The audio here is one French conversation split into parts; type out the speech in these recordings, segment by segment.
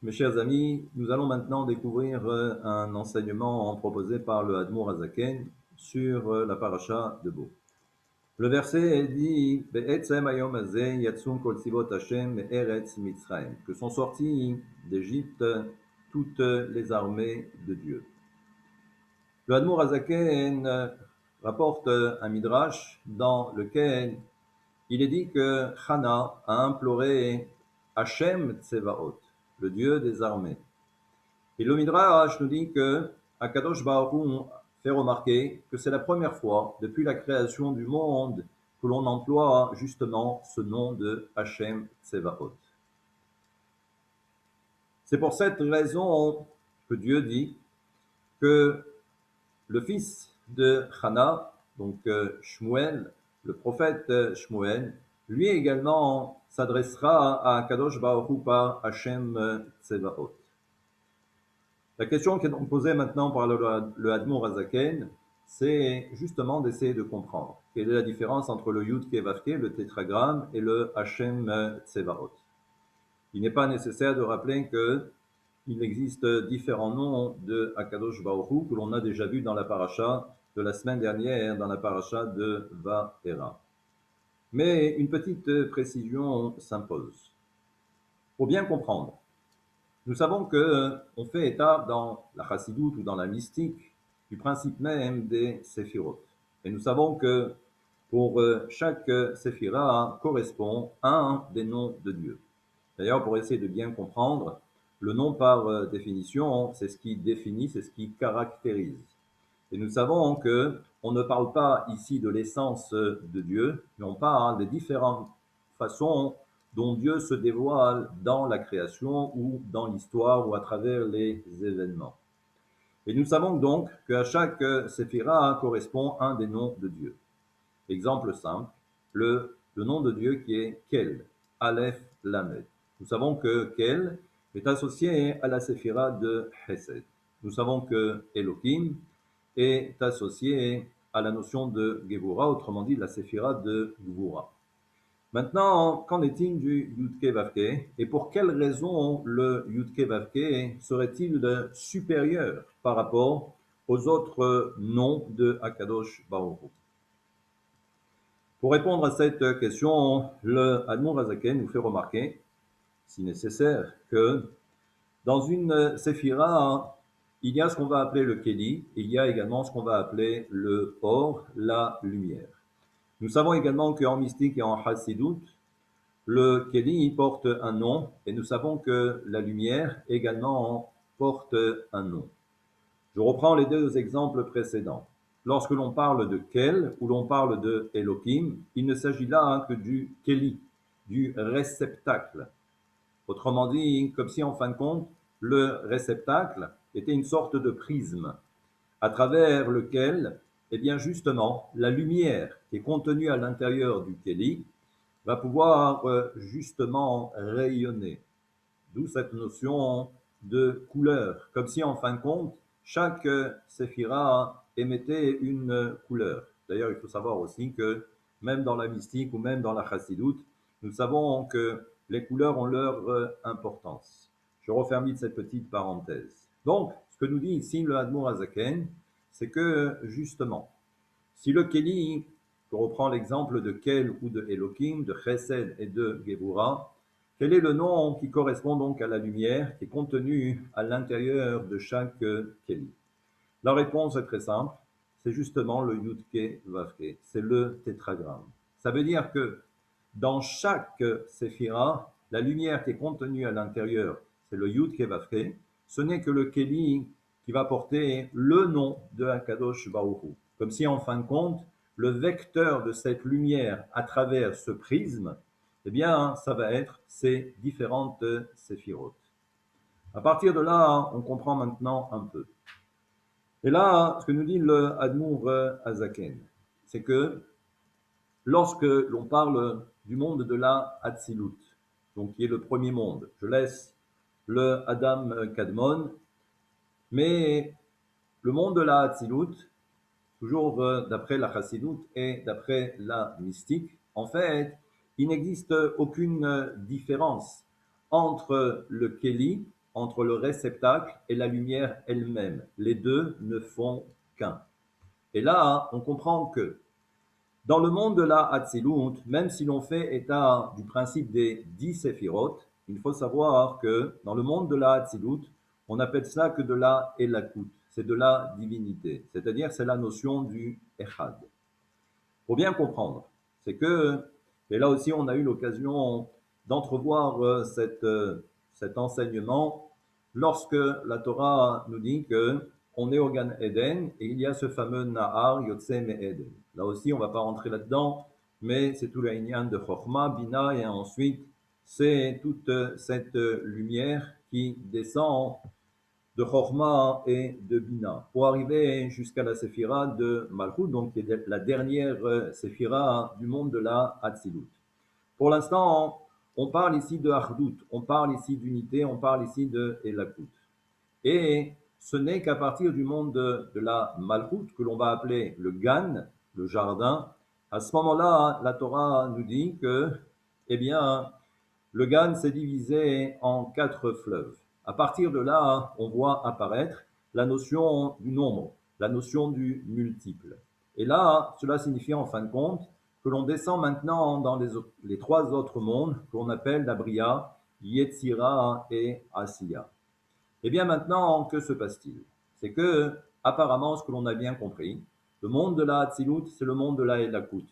Mes chers amis, nous allons maintenant découvrir un enseignement proposé par le Admour Azaken sur la paracha de Bo. Le verset dit Be'etzem hayom hazeh yatzum kol tzivot Hashem me'eretz Mitzrayim, que sont sorties d'Égypte toutes les armées de Dieu. Le Admour Azaken rapporte un midrash dans lequel il est dit que Hana a imploré Hashem Tsevaot, le Dieu des armées. Et le Midrash nous dit que Akadosh Baruch Hu fait remarquer que c'est la première fois depuis la création du monde que l'on emploie justement ce nom de Hashem Tsevaot. C'est pour cette raison que Dieu dit que le fils de Hana, donc Shmuel, le prophète Shmuel, lui également s'adressera à Akadosh Baruch Hu par Hashem Tsevaot. La question qui est donc posée maintenant par le Admour Azaken, c'est justement d'essayer de comprendre quelle est la différence entre le Yud Ke Vav Ke, le tétragramme, et le Hashem Tsevaot. Il n'est pas nécessaire de rappeler qu'il existe différents noms de Akadosh Baruch Hu que l'on a déjà vu dans la paracha de la semaine dernière, dans la paracha de Va'era. Mais une petite précision s'impose. Pour bien comprendre, nous savons qu'on fait état dans la chassidoute ou dans la mystique du principe même des séphirotes. Et nous savons que pour chaque séphira correspond un des noms de Dieu. D'ailleurs, pour essayer de bien comprendre, le nom par définition, c'est ce qui définit, c'est ce qui caractérise. Et nous savons que on ne parle pas ici de l'essence de Dieu, mais on parle des différentes façons dont Dieu se dévoile dans la création ou dans l'histoire ou à travers les événements. Et nous savons donc qu'à chaque séphira correspond un des noms de Dieu. Exemple simple, le nom de Dieu qui est Kel, Aleph Lamed. Nous savons que Kel est associé à la séphira de Hesed. Nous savons que Elohim est associé à la notion de Gevura, autrement dit la séphira de Gvura. Maintenant, qu'en est-il du Yudke Vavke et pour quelle raison le Yudke Vavke serait-il supérieur par rapport aux autres noms de Akadosh Baruch Hu? Pour répondre à cette question, le Admour Azaken nous fait remarquer, si nécessaire, que dans une séphira, il y a ce qu'on va appeler le Keli, et il y a également ce qu'on va appeler le Or, la lumière. Nous savons également qu'en mystique et en Hassidut, le Keli porte un nom, et nous savons que la lumière également porte un nom. Je reprends les deux exemples précédents. Lorsque l'on parle de Kel ou l'on parle de Elohim, il ne s'agit là que du Keli, du réceptacle. Autrement dit, comme si en fin de compte, le réceptacle était une sorte de prisme à travers lequel, eh bien justement, la lumière qui est contenue à l'intérieur du Keli va pouvoir justement rayonner. D'où cette notion de couleur, comme si en fin de compte, chaque séphira émettait une couleur. D'ailleurs, il faut savoir aussi que même dans la mystique ou même dans la chassidoute, nous savons que les couleurs ont leur importance. Je referme vite cette petite parenthèse. Donc, ce que nous dit ici le Admour Azaken, c'est que justement, si le Keli, je reprends l'exemple de Kel ou de Elohim, de Chesed et de Gevura, quel est le nom qui correspond donc à la lumière qui est contenue à l'intérieur de chaque Keli? La réponse est très simple, c'est justement le Yudke Vavke, c'est le tétragramme. Ça veut dire que dans chaque séphira, la lumière qui est contenue à l'intérieur, c'est le Yudke Vavke, ce n'est que le Keli qui va porter le nom de Akadosh Baruch Hu. Comme si en fin de compte, le vecteur de cette lumière à travers ce prisme, eh bien, ça va être ces différentes séphirotes. À partir de là, on comprend maintenant un peu. Et là, ce que nous dit le Admour Azaken, c'est que lorsque l'on parle du monde de la Hatzilut, donc qui est le premier monde, je laisse le Adam Kadmon, mais le monde de la Hatzilut, toujours d'après la Chassidut et d'après la mystique, en fait, il n'existe aucune différence entre le Keli entre le réceptacle et la lumière elle-même. Les deux ne font qu'un. Et là, on comprend que dans le monde de la Hatzilut, même si l'on fait état du principe des 10 séphirotes, il faut savoir que dans le monde de la Hatzilut, on appelle cela que de la Elakut, c'est de la divinité, c'est-à-dire c'est la notion du Echad. Pour bien comprendre, c'est que, et là aussi on a eu l'occasion d'entrevoir cet enseignement lorsque la Torah nous dit que on est au Gan Eden et il y a ce fameux Nahar Yotse Eden. Là aussi, on ne va pas rentrer là-dedans, mais c'est tout l'Inyan de Chokhmah, Bina, et ensuite c'est toute cette lumière qui descend de Chokhmah et de Bina, pour arriver jusqu'à la Séphira de Malchut, donc qui est la dernière Séphira du monde de la Hatzilut. Pour l'instant, on parle ici de Hardout, on parle ici d'unité, on parle ici de Elakut. Et ce n'est qu'à partir du monde de la Malchut, que l'on va appeler le Gan, le jardin, à ce moment-là, la Torah nous dit que, eh bien, le Gan s'est divisé en 4 fleuves. À partir de là, on voit apparaître la notion du nombre, la notion du multiple. Et là, cela signifie en fin de compte que l'on descend maintenant dans les 3 autres mondes que l'on appelle la Bria, Yetzira et Asiya. Eh bien maintenant, que se passe-t-il? C'est que, apparemment, ce que l'on a bien compris, le monde de la Hatzilut, c'est le monde de la Elakut.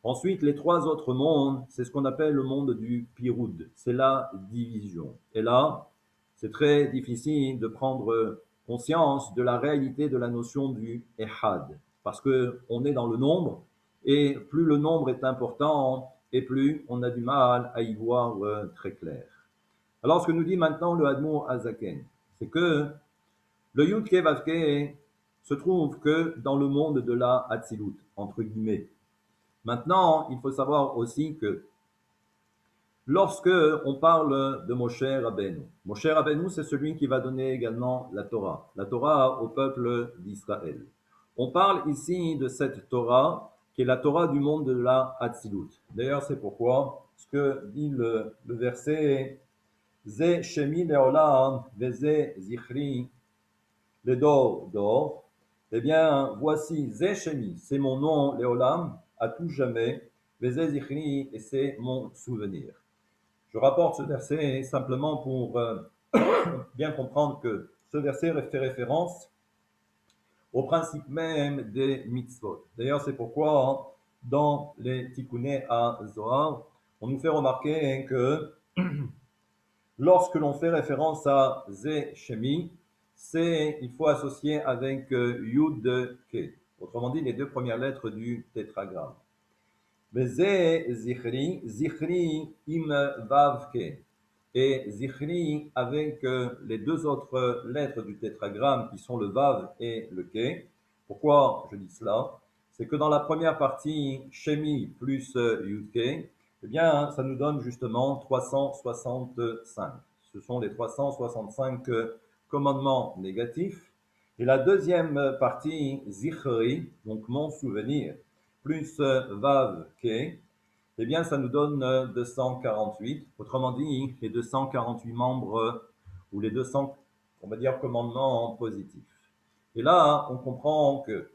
Ensuite, les 3 autres mondes, c'est ce qu'on appelle le monde du Piroud, c'est la division. Et là, c'est très difficile de prendre conscience de la réalité de la notion du Ehad, parce que on est dans le nombre, et plus le nombre est important, et plus on a du mal à y voir très clair. Alors, ce que nous dit maintenant le Admor Azaken, c'est que le Yudke Vavke se trouve que dans le monde de la Hatzilut, entre guillemets. Maintenant, il faut savoir aussi que lorsque on parle de Moshe Rabbeinu, Moshe Rabbeinu, c'est celui qui va donner également la Torah au peuple d'Israël. On parle ici de cette Torah qui est la Torah du monde de la Hatzilut. D'ailleurs, c'est pourquoi ce que dit le verset Ze Shemi Leolam Veze Zichri Ledor Dor. Eh bien, voici Ze Shemi, c'est mon nom, Leolam, à tout jamais, Veze Zichri, et c'est mon souvenir. Je rapporte ce verset simplement pour bien comprendre que ce verset fait référence au principe même des mitzvot. D'ailleurs, c'est pourquoi dans les Tikkuné à Zohar, on nous fait remarquer que lorsque l'on fait référence à Ze Shemi, il faut associer avec Yud Ke. Autrement dit, les 2 premières lettres du tétragramme. Ze Zichri, Zichri im Vav Ke. Et Zichri avec les 2 autres lettres du tétragramme qui sont le Vav et le Ke. Pourquoi je dis cela? C'est que dans la première partie, Shemi plus Yud Ke, eh bien, ça nous donne justement 365. Ce sont les 365 commandements négatifs. Et la deuxième partie, Zichri, donc mon souvenir, plus Vav Ke, eh bien, ça nous donne 248. Autrement dit, les 248 membres ou les 200, on va dire, commandements positifs. Et là, on comprend que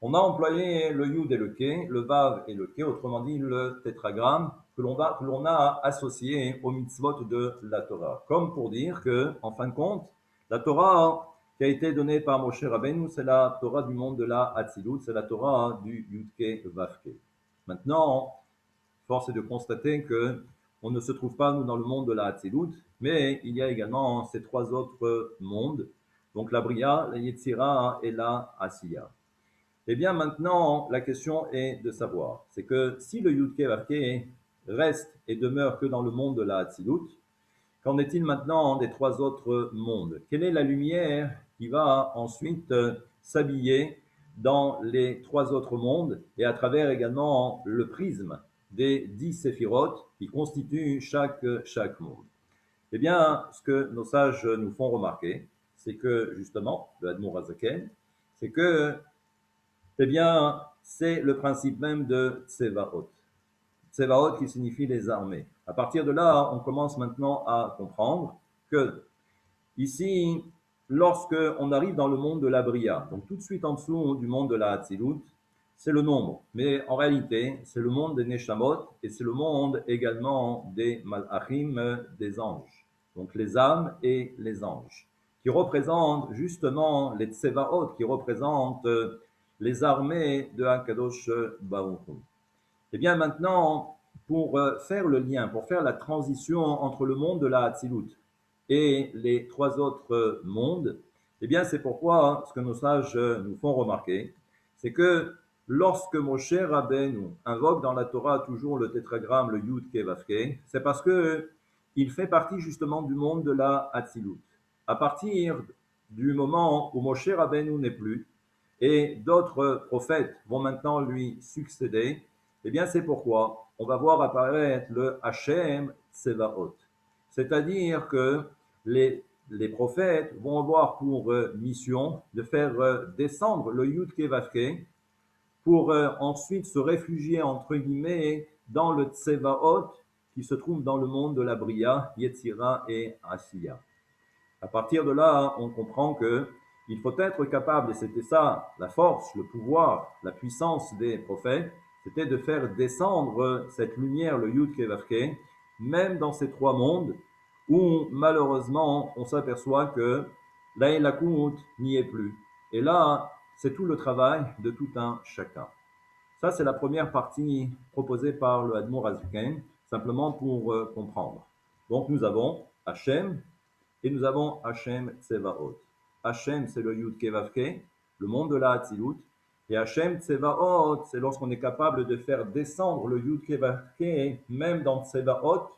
on a employé le Yud et le Ke, le Vav et le Ke, autrement dit le tétragramme, que l'on a associé au mitzvot de la Torah. Comme pour dire que, en fin de compte, la Torah qui a été donnée par Moshe Rabbeinu, c'est la Torah du monde de la Hatzilut, c'est la Torah du Yud Ke Vav Ke. Maintenant, force est de constater que on ne se trouve pas, nous, dans le monde de la Hatzilut, mais il y a également ces 3 autres mondes, donc la Bria, la Yetzira et la Asiya. Eh bien, maintenant, la question est de savoir, c'est que si le Yud Ke Vav Ke reste et demeure que dans le monde de la Hatzilut, qu'en est-il maintenant des 3 autres mondes? Quelle est la lumière qui va ensuite s'habiller dans les 3 autres mondes et à travers également le prisme des 10 séphirotes qui constituent chaque monde? Eh bien, ce que nos sages nous font remarquer, c'est que justement, le Admor Azaken, c'est que eh bien, c'est le principe même de Tsevaot. Tsevaot qui signifie les armées. À partir de là, on commence maintenant à comprendre que Ici, lorsque on arrive dans le monde de la Bria, donc tout de suite en dessous du monde de la Hatzilut, c'est le nombre. Mais en réalité, c'est le monde des Neshamot et c'est le monde également des Malachim, des anges. Donc les âmes et les anges, qui représentent justement les Tsevaot, qui représentent les armées de Hakadosh Baruch Hu. Et bien maintenant, pour faire le lien, pour faire la transition entre le monde de la Hatzilut et les trois autres mondes, eh bien c'est pourquoi ce que nos sages nous font remarquer, c'est que lorsque Moshe Rabbeinu invoque dans la Torah toujours le tétragramme, le Yud Ke Vav Ke, c'est parce que il fait partie justement du monde de la Hatzilut. À partir du moment où Moshe Rabbeinu n'est plus et d'autres prophètes vont maintenant lui succéder, eh bien c'est pourquoi on va voir apparaître le Hashem Tsevaot. C'est-à-dire que les prophètes vont avoir pour mission de faire descendre le Yud Ke Vav Ke pour ensuite se réfugier entre guillemets dans le Tsevaot qui se trouve dans le monde de la Bria, Yetzira et Asiya. À partir de là, on comprend que il faut être capable, et c'était ça la force, le pouvoir, la puissance des prophètes, c'était de faire descendre cette lumière, le Yud Ke Vav Ke, même dans ces trois mondes où malheureusement on s'aperçoit que l'Aïlakout n'y est plus. Et là, c'est tout le travail de tout un chacun. Ça, c'est la première partie proposée par le Admour Azuken, simplement pour comprendre. Donc nous avons Hachem, et nous avons Hachem Tsevaot. Hachem, c'est le Yud Ke Vav Ke, le monde de la Hatzilut. Et Hachem Tsevaot, c'est lorsqu'on est capable de faire descendre le Yud Ke Vav Ke, même dans Tsevaot,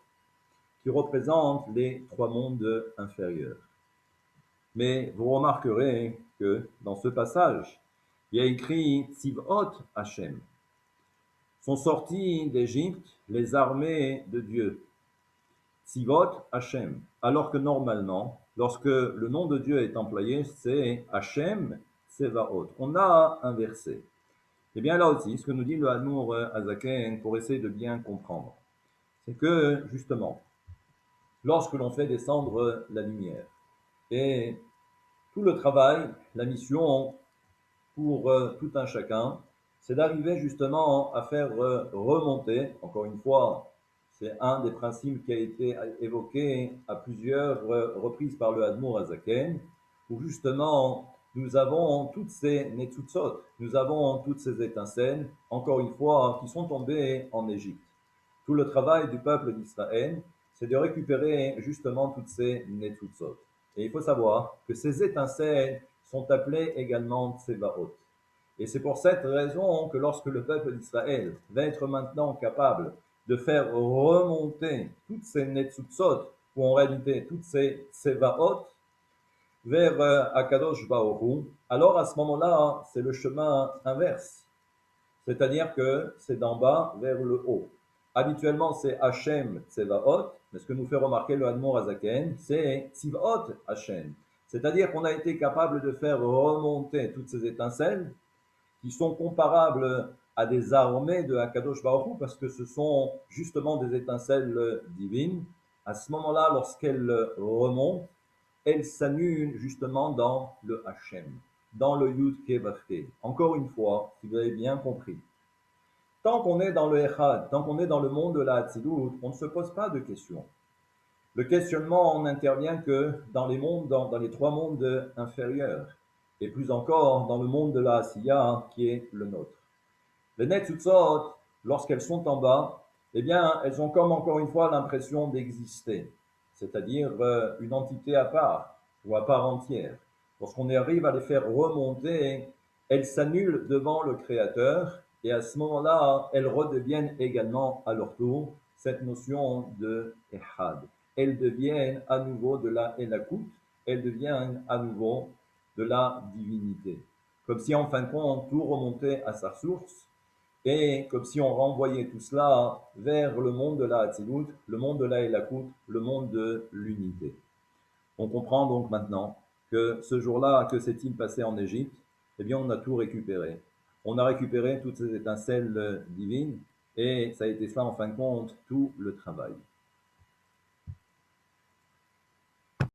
qui représente les trois mondes inférieurs. Mais vous remarquerez que dans ce passage, il y a écrit Tzivot Hachem. Sont sortis d'Égypte les armées de Dieu. Tzivot Hachem. Alors que normalement, lorsque le nom de Dieu est employé, c'est Hachem Tsevaot. On a inversé. Et bien là aussi, ce que nous dit le Admour Azaken pour essayer de bien comprendre, c'est que justement, lorsque l'on fait descendre la lumière et tout le travail, la mission pour tout un chacun, c'est d'arriver justement à faire remonter, encore une fois, c'est un des principes qui a été évoqué à plusieurs reprises par le Admour Azaken, où justement nous avons toutes ces netzutzot, nous avons toutes ces étincelles, encore une fois, qui sont tombées en Égypte. Tout le travail du peuple d'Israël, c'est de récupérer justement toutes ces netzutzot. Et il faut savoir que ces étincelles sont appelées également tsevaot. Et c'est pour cette raison que lorsque le peuple d'Israël va être maintenant capable de faire remonter toutes ces netzutzot, ou en réalité toutes ces tsevaot, vers Akadosh Baruch Hu, alors à ce moment-là, c'est le chemin inverse. C'est-à-dire que c'est d'en bas vers le haut. Habituellement, c'est Hachem Tsevaot, mais ce que nous fait remarquer le Admor Azaken, c'est Tzivot Hachem. C'est-à-dire qu'on a été capable de faire remonter toutes ces étincelles qui sont comparables à des armées de Hakadosh Baruch Hu, parce que ce sont justement des étincelles divines. À ce moment-là, lorsqu'elles remontent, elles s'annulent justement dans le Hachem, dans le Yud Ke Vav Ke. Encore une fois, si vous avez bien compris, tant qu'on est dans le Echad, tant qu'on est dans le monde de la Hatzilut, on ne se pose pas de questions. Le questionnement n'intervient que dans les mondes, dans les trois mondes inférieurs, et plus encore dans le monde de la Asiya qui est le nôtre. Les Netzutzot, lorsqu'elles sont en bas, eh bien, elles ont comme encore une fois l'impression d'exister, c'est-à-dire une entité à part ou à part entière. Lorsqu'on arrive à les faire remonter, elles s'annulent devant le Créateur et à ce moment-là, elles redeviennent également à leur tour cette notion de Ehad. Elles deviennent à nouveau de la Elakut, elles deviennent à nouveau de la divinité. Comme si en fin de compte, tout remontait à sa source et comme si on renvoyait tout cela vers le monde de la Hatzilut, le monde de la Elakut, le monde de l'unité. On comprend donc maintenant que ce jour-là, que s'est-il passé en Égypte? Eh bien, on a tout récupéré. On a récupéré toutes ces étincelles divines et ça a été ça, en fin de compte, tout le travail.